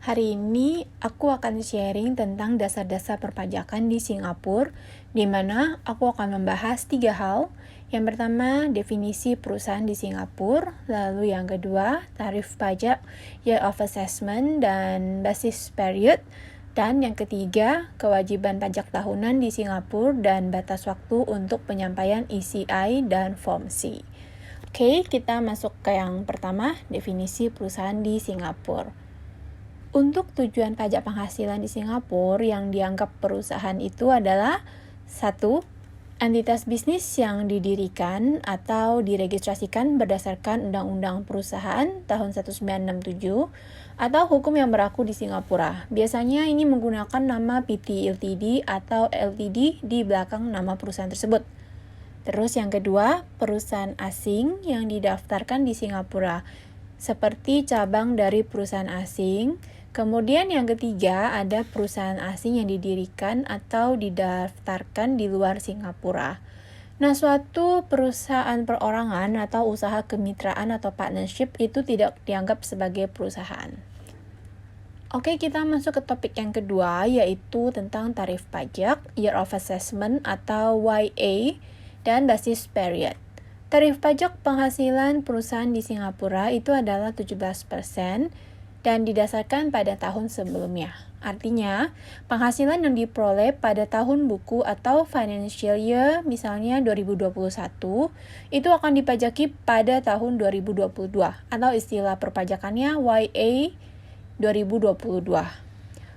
Hari ini aku akan sharing tentang dasar-dasar perpajakan di Singapura, di mana aku akan membahas 3 hal. Yang pertama, definisi perusahaan di Singapura, lalu yang kedua, tarif pajak, year of assessment, dan basis period, dan yang ketiga, kewajiban pajak tahunan di Singapura dan batas waktu untuk penyampaian ECI dan Form C. Oke, kita masuk ke yang pertama, definisi perusahaan di Singapura. Untuk tujuan pajak penghasilan di Singapura yang dianggap perusahaan itu adalah 1. Entitas bisnis yang didirikan atau diregistrasikan berdasarkan Undang-Undang Perusahaan tahun 1967 atau hukum yang berlaku di Singapura. Biasanya ini menggunakan nama PT Ltd atau Ltd di belakang nama perusahaan tersebut. Terus yang kedua, perusahaan asing yang didaftarkan di Singapura, seperti cabang dari perusahaan asing. Kemudian yang ketiga, ada perusahaan asing yang didirikan atau didaftarkan di luar Singapura. Nah, suatu perusahaan perorangan atau usaha kemitraan atau partnership itu tidak dianggap sebagai perusahaan. Oke, kita masuk ke topik yang kedua, yaitu tentang tarif pajak, Year of Assessment atau YA, dan basis period. Tarif pajak penghasilan perusahaan di Singapura itu adalah 17% dan didasarkan pada tahun sebelumnya. Artinya, penghasilan yang diperoleh pada tahun buku atau financial year, misalnya 2021, itu akan dipajaki pada tahun 2022, atau istilah perpajakannya YA 2022.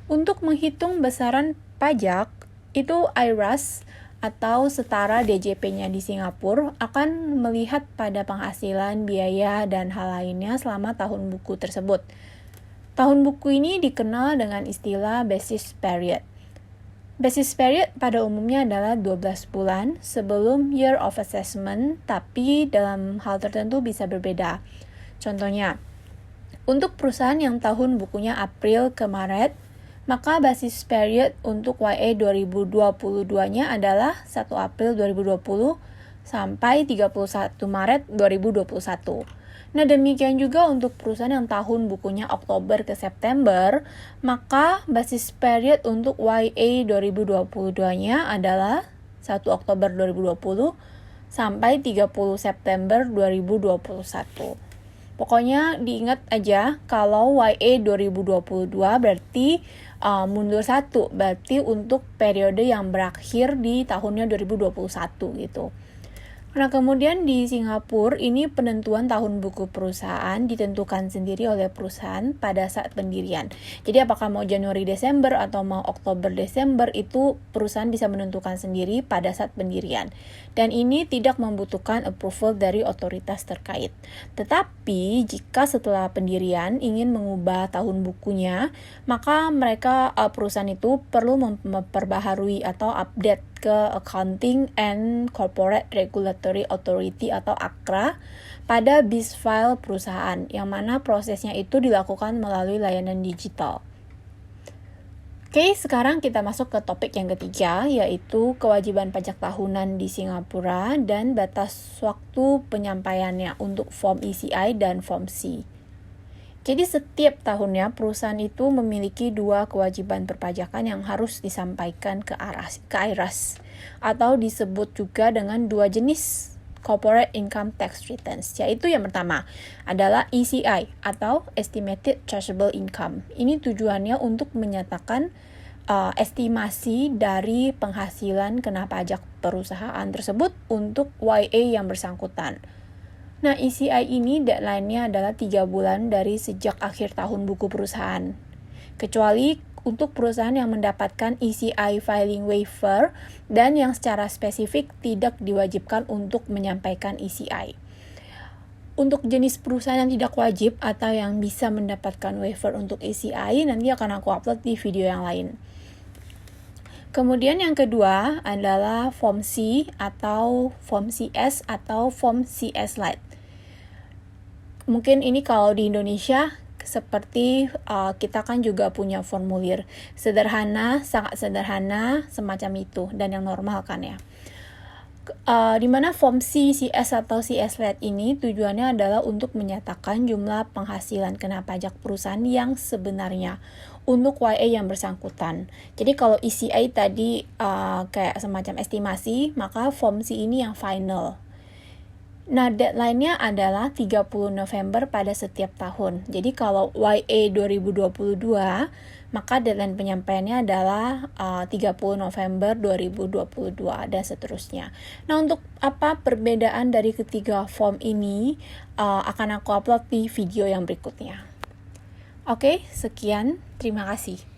Untuk menghitung besaran pajak, itu IRAS atau setara DJP-nya di Singapura akan melihat pada penghasilan, biaya, dan hal lainnya selama tahun buku tersebut. Tahun buku ini dikenal dengan istilah basis period. Basis period pada umumnya adalah 12 bulan sebelum year of assessment, tapi dalam hal tertentu bisa berbeda. Contohnya, untuk perusahaan yang tahun bukunya April ke Maret, maka basis period untuk YA 2022-nya adalah 1 April 2020 sampai 31 Maret 2021. Nah, demikian juga untuk perusahaan yang tahun bukunya Oktober ke September, maka basis period untuk YA 2022-nya adalah 1 Oktober 2020 sampai 30 September 2021. Pokoknya diingat aja kalau YA 2022 berarti mundur 1, berarti untuk periode yang berakhir di tahunnya 2021 gitu. Nah, kemudian di Singapura ini penentuan tahun buku perusahaan ditentukan sendiri oleh perusahaan pada saat pendirian. Jadi apakah mau Januari Desember atau mau Oktober Desember itu perusahaan bisa menentukan sendiri pada saat pendirian. Dan ini tidak membutuhkan approval dari otoritas terkait. Tetapi jika setelah pendirian ingin mengubah tahun bukunya, maka mereka perusahaan itu perlu memperbaharui atau update ke Accounting and Corporate Regulatory Authority atau ACRA pada BIS file perusahaan, yang mana prosesnya itu dilakukan melalui layanan digital. Oke, sekarang kita masuk ke topik yang ketiga, yaitu kewajiban pajak tahunan di Singapura dan batas waktu penyampaiannya untuk Form ECI dan Form C. Jadi setiap tahunnya perusahaan itu memiliki 2 kewajiban perpajakan yang harus disampaikan ke IRAS, atau disebut juga dengan 2 jenis Corporate Income Tax Returns, yaitu yang pertama adalah ECI atau Estimated Chargeable Income. Ini tujuannya untuk menyatakan estimasi dari penghasilan kena pajak perusahaan tersebut untuk YA yang bersangkutan. Nah, ECI ini deadline-nya adalah 3 bulan dari sejak akhir tahun buku perusahaan. Kecuali untuk perusahaan yang mendapatkan ECI filing waiver dan yang secara spesifik tidak diwajibkan untuk menyampaikan ECI. Untuk jenis perusahaan yang tidak wajib atau yang bisa mendapatkan waiver untuk ECI, nanti akan aku upload di video yang lain. Kemudian yang kedua adalah Form C atau Form CS atau Form CS Lite. Mungkin ini kalau di Indonesia seperti kita kan juga punya formulir sederhana, sangat sederhana, semacam itu, dan yang normal kan ya. Di mana form C, CS atau CS Late ini tujuannya adalah untuk menyatakan jumlah penghasilan kena pajak perusahaan yang sebenarnya untuk YA yang bersangkutan. Jadi kalau ECA tadi kayak semacam estimasi, maka form C ini yang final. Nah, deadline-nya adalah 30 November pada setiap tahun. Jadi kalau YA 2022, maka deadline penyampaiannya adalah 30 November 2022 dan seterusnya. Nah, untuk apa perbedaan dari ketiga form ini akan aku upload di video yang berikutnya. Oke, sekian. Terima kasih.